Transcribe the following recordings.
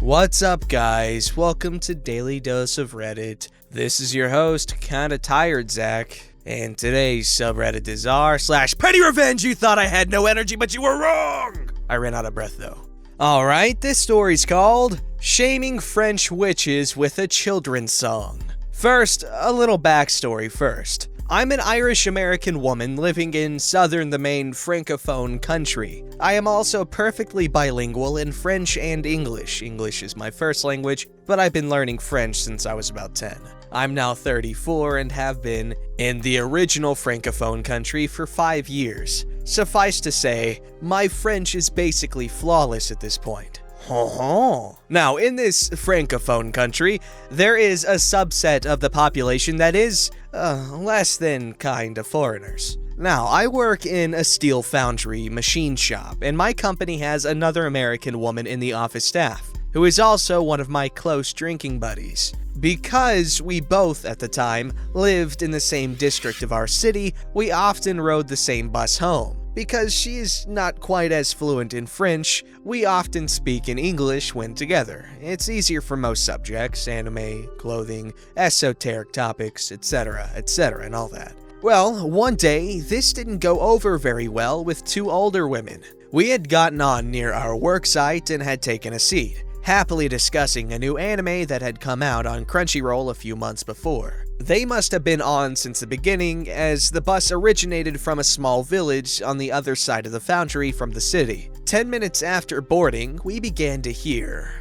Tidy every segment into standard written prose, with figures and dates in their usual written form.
What's up, guys? Welcome to Daily Dose of Reddit. This is your host, Kinda Tired Zach, and today's subreddit is r/PettyRevenge. You thought I had no energy, but you were wrong! I ran out of breath, though. Alright, this story's called Shaming French Witches with a Children's Song. First, a little backstory first. I'm an Irish-American woman living in southern the main francophone country. I am also perfectly bilingual in French and English. English is my first language, but I've been learning French since I was about 10. I'm now 34 and have been in the original francophone country for 5 years. Suffice to say, my French is basically flawless at this point. Now, in this francophone country, there is a subset of the population that is less than kind of foreigners. Now, I work in a steel foundry machine shop, and my company has another American woman in the office staff, who is also one of my close drinking buddies. Because we both, at the time, lived in the same district of our city, we often rode the same bus home. Because she is not quite as fluent in French, we often speak in English when together. It's easier for most subjects, anime, clothing, esoteric topics, etc., and all that. Well, one day, this didn't go over very well with two older women. We had gotten on near our work site and had taken a seat, happily discussing a new anime that had come out on Crunchyroll a few months before. They must have been on since the beginning, as the bus originated from a small village on the other side of the foundry from the city. 10 minutes after boarding, we began to hear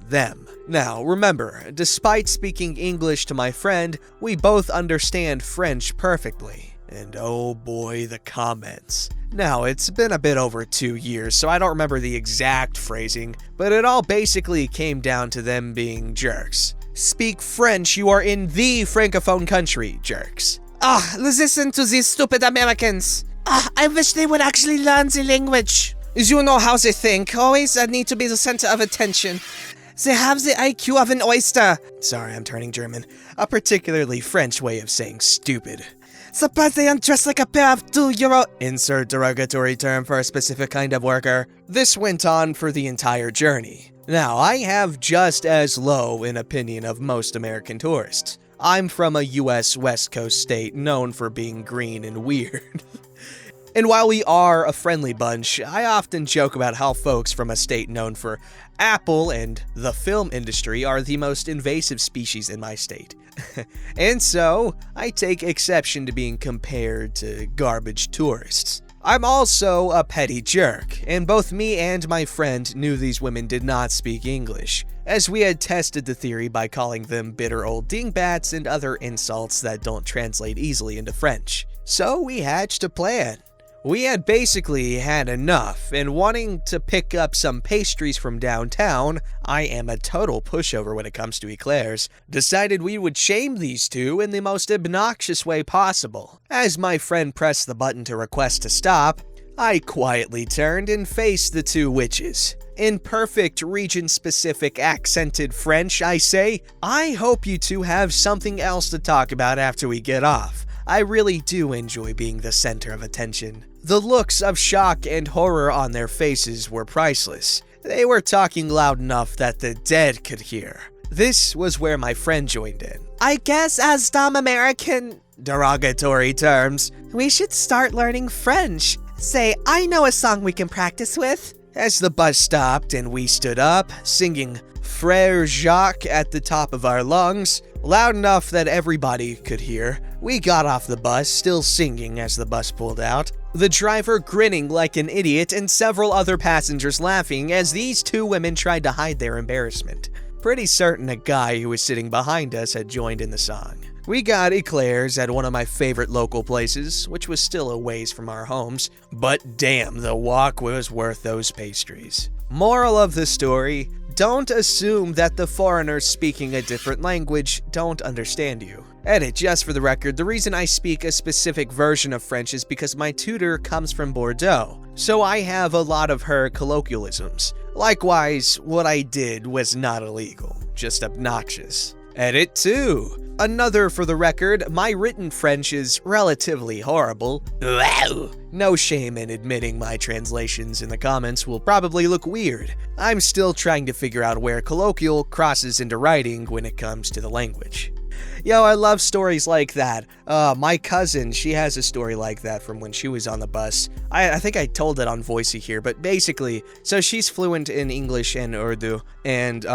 them. Now, remember, despite speaking English to my friend, we both understand French perfectly. And oh boy, the comments. Now, it's been a bit over 2 years, so I don't remember the exact phrasing, but it all basically came down to them being jerks. Speak French, you are in the francophone country, jerks. Listen to these stupid Americans. I wish they would actually learn the language. You know how they think, always need to be the center of attention. They have the IQ of an oyster. Sorry, I'm turning German. A particularly French way of saying stupid. Surprised they undress like a pair of €2. Insert derogatory term for a specific kind of worker. This went on for the entire journey. Now, I have just as low an opinion of most American tourists. I'm from a US West Coast state known for being green and weird. And while we are a friendly bunch, I often joke about how folks from a state known for Apple and the film industry are the most invasive species in my state. And so, I take exception to being compared to garbage tourists. I'm also a petty jerk, and both me and my friend knew these women did not speak English, as we had tested the theory by calling them bitter old dingbats and other insults that don't translate easily into French. So we hatched a plan. We had basically had enough, and wanting to pick up some pastries from downtown, I am a total pushover when it comes to eclairs, decided we would shame these two in the most obnoxious way possible. As my friend pressed the button to request to stop, I quietly turned and faced the two witches. In perfect region-specific accented French, I say, I hope you two have something else to talk about after we get off. I really do enjoy being the center of attention. The looks of shock and horror on their faces were priceless. They were talking loud enough that the dead could hear. This was where my friend joined in. I guess as dumb American derogatory terms, we should start learning French. Say, I know a song we can practice with. As the bus stopped and we stood up, singing Frère Jacques at the top of our lungs, loud enough that everybody could hear, we got off the bus, still singing as the bus pulled out, the driver grinning like an idiot and several other passengers laughing as these two women tried to hide their embarrassment. Pretty certain a guy who was sitting behind us had joined in the song. We got eclairs at one of my favorite local places, which was still a ways from our homes, but damn, the walk was worth those pastries. Moral of the story, don't assume that the foreigners speaking a different language don't understand you. Edit, just for the record, the reason I speak a specific version of French is because my tutor comes from Bordeaux, so I have a lot of her colloquialisms. Likewise, what I did was not illegal, just obnoxious. Edit 2. Another for the record, my written French is relatively horrible. Wow. No shame in admitting my translations in the comments will probably look weird. I'm still trying to figure out where colloquial crosses into writing when it comes to the language. Yo, I love stories like that. My cousin, she has a story like that from when she was on the bus. I think I told it on Voicey here, but basically, so she's fluent in English and Urdu, and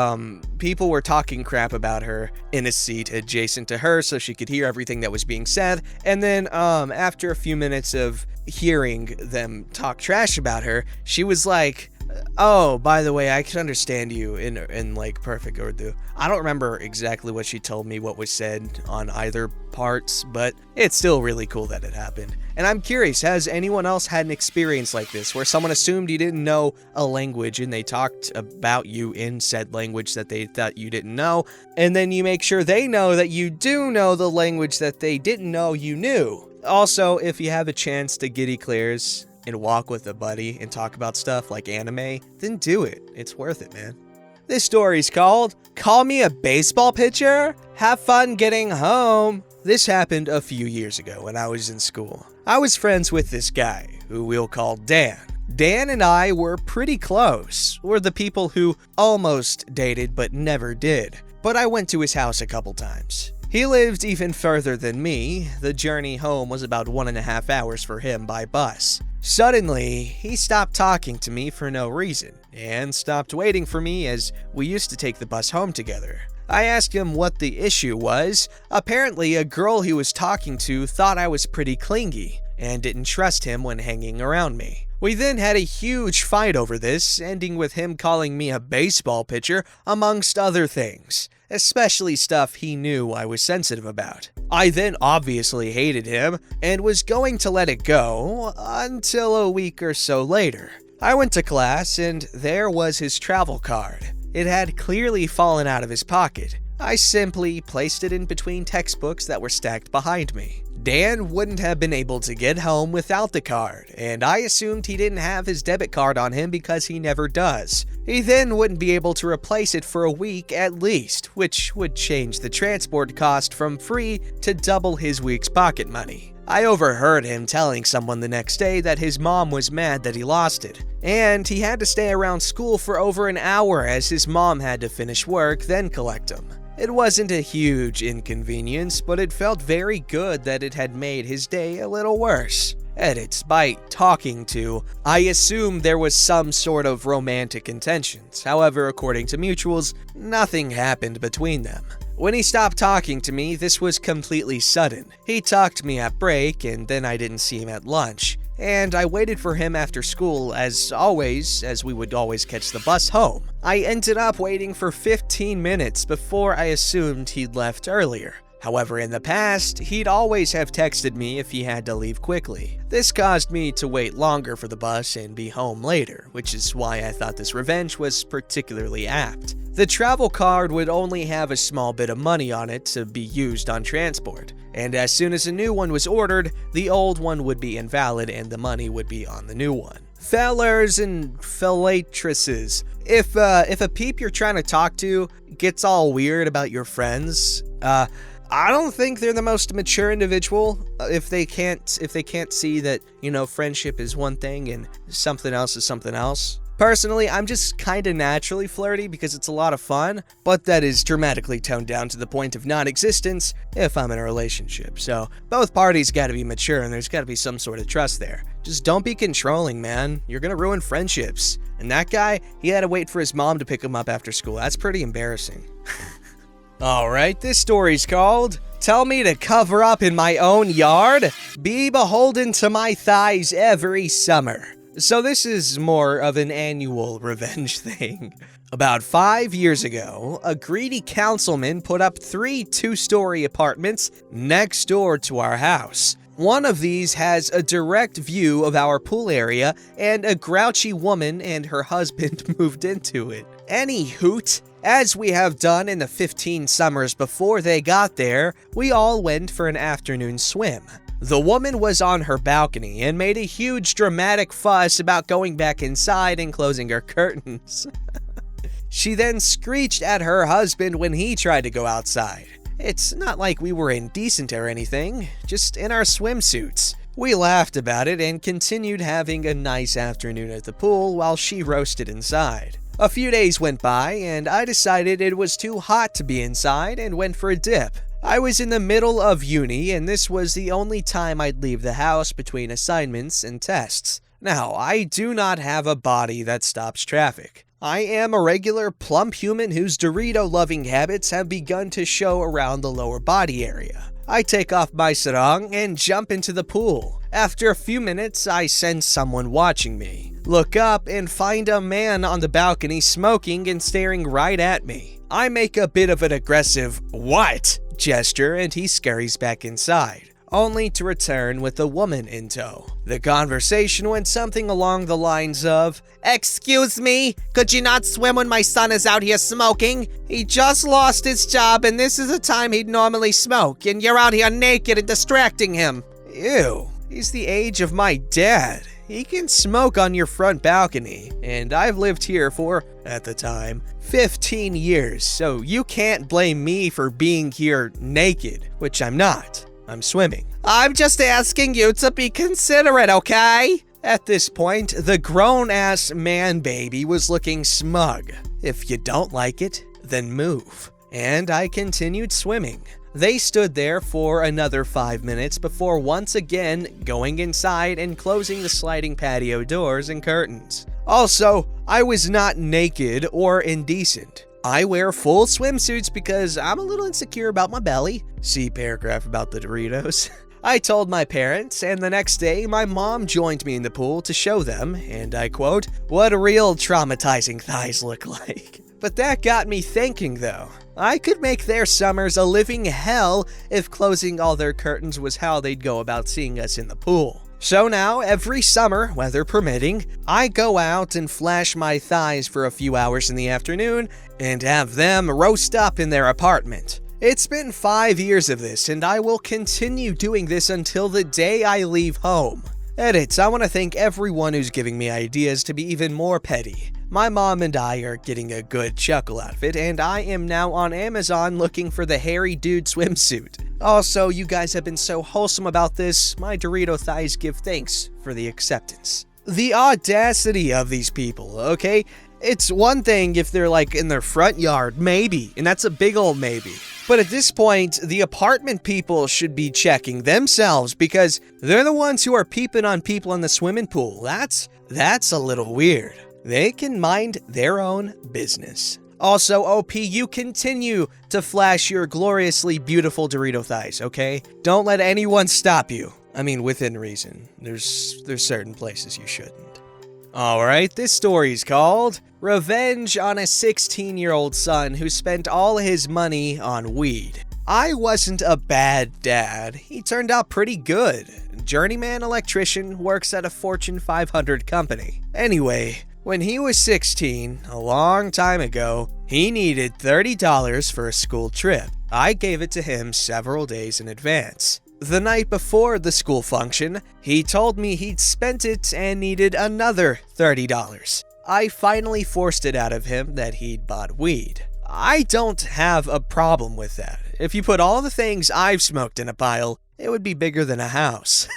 people were talking crap about her in a seat adjacent to her so she could hear everything that was being said, and then after a few minutes of hearing them talk trash about her, she was like, oh, by the way, I can understand you in like perfect Urdu. I don't remember exactly what she told me what was said on either parts, but it's still really cool that it happened. And I'm curious, has anyone else had an experience like this where someone assumed you didn't know a language and they talked about you in said language that they thought you didn't know, and then you make sure they know that you do know the language that they didn't know you knew? Also, if you have a chance to giddy clears and walk with a buddy and talk about stuff like anime, then do it. It's worth it, man. This story's called Call Me a Baseball Pitcher? Have fun getting home. This happened a few years ago when I was in school. I was friends with this guy, who we'll call Dan. Dan and I were pretty close. We're the people who almost dated but never did. But I went to his house a couple times. He lived even further than me. The journey home was about 1.5 hours for him by bus. Suddenly, he stopped talking to me for no reason, and stopped waiting for me as we used to take the bus home together. I asked him what the issue was. Apparently, a girl he was talking to thought I was pretty clingy, and didn't trust him when hanging around me. We then had a huge fight over this, ending with him calling me a baseball pitcher, amongst other things, especially stuff he knew I was sensitive about. I then obviously hated him, and was going to let it go, until a week or so later. I went to class, and there was his travel card. It had clearly fallen out of his pocket. I simply placed it in between textbooks that were stacked behind me. Dan wouldn't have been able to get home without the card, and I assumed he didn't have his debit card on him because he never does. He then wouldn't be able to replace it for a week at least, which would change the transport cost from free to double his week's pocket money. I overheard him telling someone the next day that his mom was mad that he lost it, and he had to stay around school for over an hour as his mom had to finish work, then collect him. It wasn't a huge inconvenience, but it felt very good that it had made his day a little worse. Edits by talking to, I assumed there was some sort of romantic intentions. However, according to mutuals, nothing happened between them. When he stopped talking to me, this was completely sudden. He talked to me at break, and then I didn't see him at lunch. And I waited for him after school as always, as we would always catch the bus home. I ended up waiting for 15 minutes before I assumed he'd left earlier. However, in the past, he'd always have texted me if he had to leave quickly. This caused me to wait longer for the bus and be home later, which is why I thought this revenge was particularly apt. The travel card would only have a small bit of money on it to be used on transport, and as soon as a new one was ordered, the old one would be invalid and the money would be on the new one. Fellers and fellatresses, if a peep you're trying to talk to gets all weird about your friends, I don't think they're the most mature individual if they can't see that, friendship is one thing and something else is something else. Personally, I'm just kinda naturally flirty because it's a lot of fun, but that is dramatically toned down to the point of non-existence if I'm in a relationship. So both parties gotta be mature and there's gotta be some sort of trust there. Just don't be controlling, man. You're gonna ruin friendships. And that guy, he had to wait for his mom to pick him up after school. That's pretty embarrassing. Alright, this story's called Tell Me to Cover Up in My Own Yard? Be beholden to my thighs every summer. So this is more of an annual revenge thing. About 5 years ago, a greedy councilman put up 3 two-story apartments next door to our house. One of these has a direct view of our pool area, and a grouchy woman and her husband moved into it. Any hoot, as we have done in the 15 summers before they got there, we all went for an afternoon swim. The woman was on her balcony and made a huge dramatic fuss about going back inside and closing her curtains. She then screeched at her husband when he tried to go outside. It's not like we were indecent or anything, just in our swimsuits. We laughed about it and continued having a nice afternoon at the pool while she roasted inside. A few days went by and I decided it was too hot to be inside and went for a dip. I was in the middle of uni and this was the only time I'd leave the house between assignments and tests. Now, I do not have a body that stops traffic. I am a regular plump human whose Dorito-loving habits have begun to show around the lower body area. I take off my sarong and jump into the pool. After a few minutes, I sense someone watching me. Look up and find a man on the balcony smoking and staring right at me. I make a bit of an aggressive, "What?" gesture and he scurries back inside, only to return with a woman in tow. The conversation went something along the lines of, Excuse me, could you not swim when my son is out here smoking? He just lost his job and this is the time he'd normally smoke, and you're out here naked and distracting him. Ew, he's the age of my dad. He can smoke on your front balcony, and I've lived here for, at the time, 15 years, so you can't blame me for being here naked, which I'm not. I'm swimming. I'm just asking you to be considerate, okay? At this point, the grown-ass man-baby was looking smug. If you don't like it, then move. And I continued swimming. They stood there for another 5 minutes before once again going inside and closing the sliding patio doors and curtains. Also, I was not naked or indecent. I wear full swimsuits because I'm a little insecure about my belly. See paragraph about the Doritos. I told my parents, and the next day my mom joined me in the pool to show them, and I quote, "What real traumatizing thighs look like." But that got me thinking though. I could make their summers a living hell if closing all their curtains was how they'd go about seeing us in the pool. So now, every summer, weather permitting, I go out and flash my thighs for a few hours in the afternoon and have them roast up in their apartment. It's been 5 years of this, and I will continue doing this until the day I leave home. Edits, I want to thank everyone who's giving me ideas to be even more petty. My mom and I are getting a good chuckle out of it, and I am now on Amazon looking for the hairy dude swimsuit. Also, you guys have been so wholesome about this, my Dorito thighs give thanks for the acceptance. The audacity of these people, okay? It's one thing if they're like in their front yard, maybe, and that's a big old maybe. But at this point, the apartment people should be checking themselves because they're the ones who are peeping on people in the swimming pool. That's a little weird. They can mind their own business. Also, OP, you continue to flash your gloriously beautiful Dorito thighs, okay? Don't let anyone stop you. I mean, within reason. There's certain places you shouldn't. Alright, this story's called Revenge on a 16-year-old Son Who Spent All His Money on Weed. I wasn't a bad dad. He turned out pretty good. Journeyman electrician, works at a Fortune 500 company. Anyway, when he was 16, a long time ago, he needed $30 for a school trip. I gave it to him several days in advance. The night before the school function, he told me he'd spent it and needed another $30. I finally forced it out of him that he'd bought weed. I don't have a problem with that. If you put all the things I've smoked in a pile, it would be bigger than a house.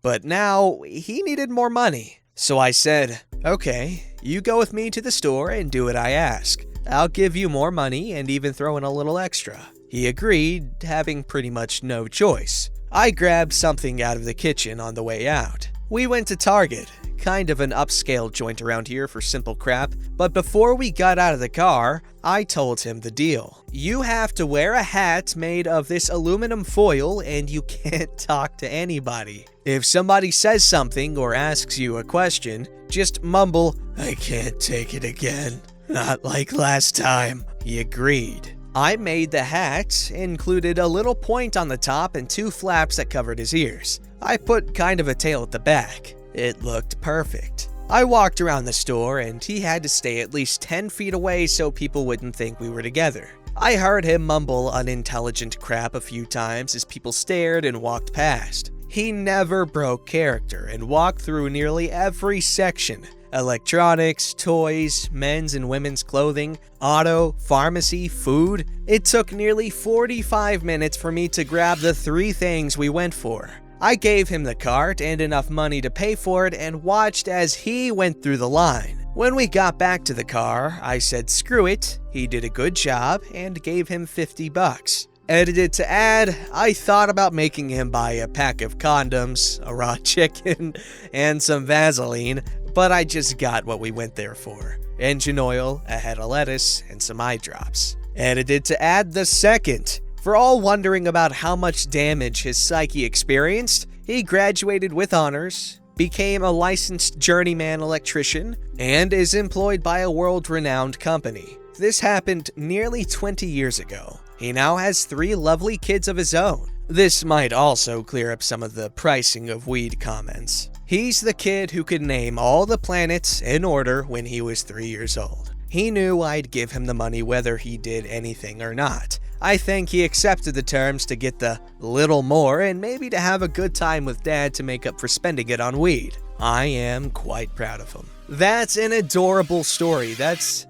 But now, he needed more money. So I said, okay, you go with me to the store and do what I ask. I'll give you more money and even throw in a little extra. He agreed, having pretty much no choice. I grabbed something out of the kitchen on the way out. We went to Target, kind of an upscale joint around here for simple crap, but before we got out of the car, I told him the deal. You have to wear a hat made of this aluminum foil and you can't talk to anybody. If somebody says something or asks you a question, just mumble, "I can't take it again. Not like last time." He agreed. I made the hat, included a little point on the top and 2 flaps that covered his ears. I put kind of a tail at the back. It looked perfect. I walked around the store and he had to stay at least 10 feet away so people wouldn't think we were together. I heard him mumble unintelligent crap a few times as people stared and walked past. He never broke character and walked through nearly every section. electronics, toys, men's and women's clothing, auto, pharmacy, food. It took nearly 45 minutes for me to grab the 3 things we went for. I gave him the cart and enough money to pay for it and watched as he went through the line. When we got back to the car, I said screw it, he did a good job, and gave him $50. Edited to add, I thought about making him buy a pack of condoms, a raw chicken, and some Vaseline, but I just got what we went there for. Engine oil, a head of lettuce, and some eye drops. Edited to add the second. For all wondering about how much damage his psyche experienced, he graduated with honors, became a licensed journeyman electrician, and is employed by a world-renowned company. This happened nearly 20 years ago. He now has 3 lovely kids of his own. This might also clear up some of the pricing of weed comments. He's the kid who could name all the planets in order when he was 3 years old. He knew I'd give him the money whether he did anything or not. I think he accepted the terms to get the little more and maybe to have a good time with Dad to make up for spending it on weed. I am quite proud of him. That's an adorable story. That's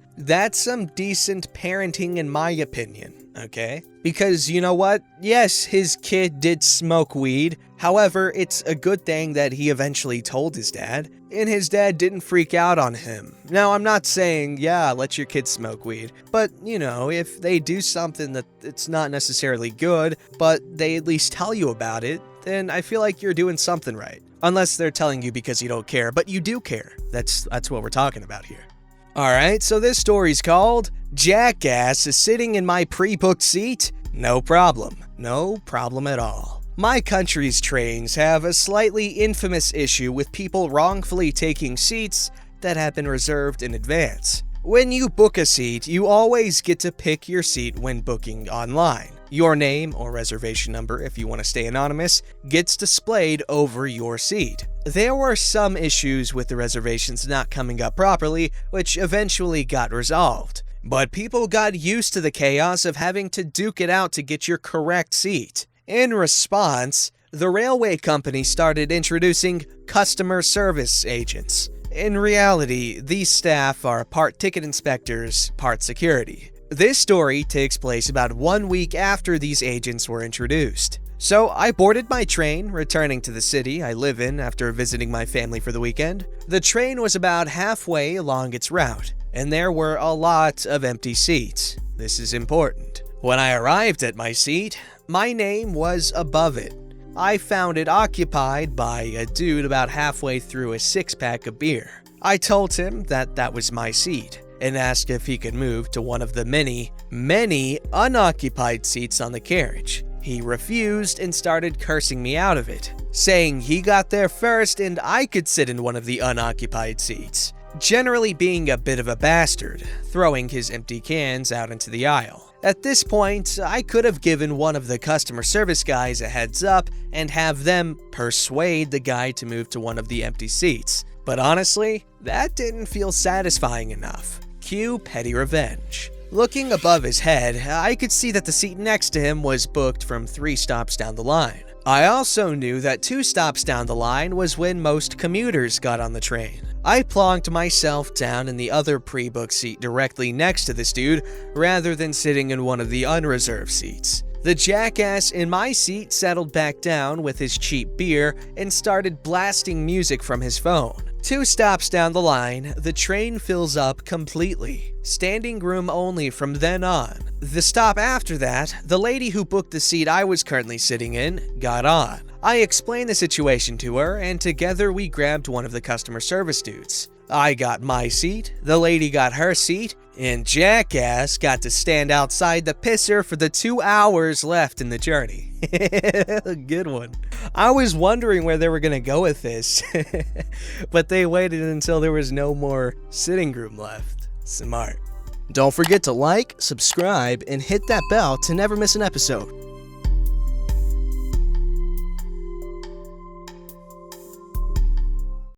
some decent parenting in my opinion, okay? Because you know what? Yes, his kid did smoke weed. However, it's a good thing that he eventually told his dad, and his dad didn't freak out on him. Now, I'm not saying, yeah, let your kid smoke weed, but, you know, if they do something that it's not necessarily good, but they at least tell you about it, then I feel like you're doing something right. Unless they're telling you because you don't care, but you do care. That's what we're talking about here. Alright, so this story's called Jackass is Sitting in My Pre-Booked Seat? No problem. No problem at all. My country's trains have a slightly infamous issue with people wrongfully taking seats that have been reserved in advance. When you book a seat, you always get to pick your seat when booking online. Your name, or reservation number if you want to stay anonymous, gets displayed over your seat. There were some issues with the reservations not coming up properly, which eventually got resolved. But people got used to the chaos of having to duke it out to get your correct seat. In response, the railway company started introducing customer service agents. In reality, these staff are part ticket inspectors, part security. This story takes place about 1 week after these agents were introduced. So I boarded my train, returning to the city I live in after visiting my family for the weekend. The train was about halfway along its route, and there were a lot of empty seats. This is important. When I arrived at my seat, my name was above it. I found it occupied by a dude about halfway through a 6-pack of beer. I told him that was my seat, and asked if he could move to one of the many unoccupied seats on the carriage. He refused and started cursing me out of it, saying he got there first and I could sit in one of the unoccupied seats, generally being a bit of a bastard, throwing his empty cans out into the aisle. At this point, I could have given one of the customer service guys a heads up and have them persuade the guy to move to one of the empty seats. But honestly, that didn't feel satisfying enough. Cue PettyRevenge. Looking above his head, I could see that the seat next to him was booked from 3 stops down the line. I also knew that 2 stops down the line was when most commuters got on the train. I plonked myself down in the other pre-booked seat directly next to this dude, rather than sitting in one of the unreserved seats. The jackass in my seat settled back down with his cheap beer and started blasting music from his phone. 2 stops down the line, the train fills up completely. Standing room only from then on. The stop after that, the lady who booked the seat I was currently sitting in got on. I explained the situation to her, and together we grabbed one of the customer service dudes. I got my seat, the lady got her seat, and Jackass got to stand outside the pisser for the 2 hours left in the journey. Good one. I was wondering where they were going to go with this, but they waited until there was no more sitting room left. Smart. Don't forget to like, subscribe, and hit that bell to never miss an episode.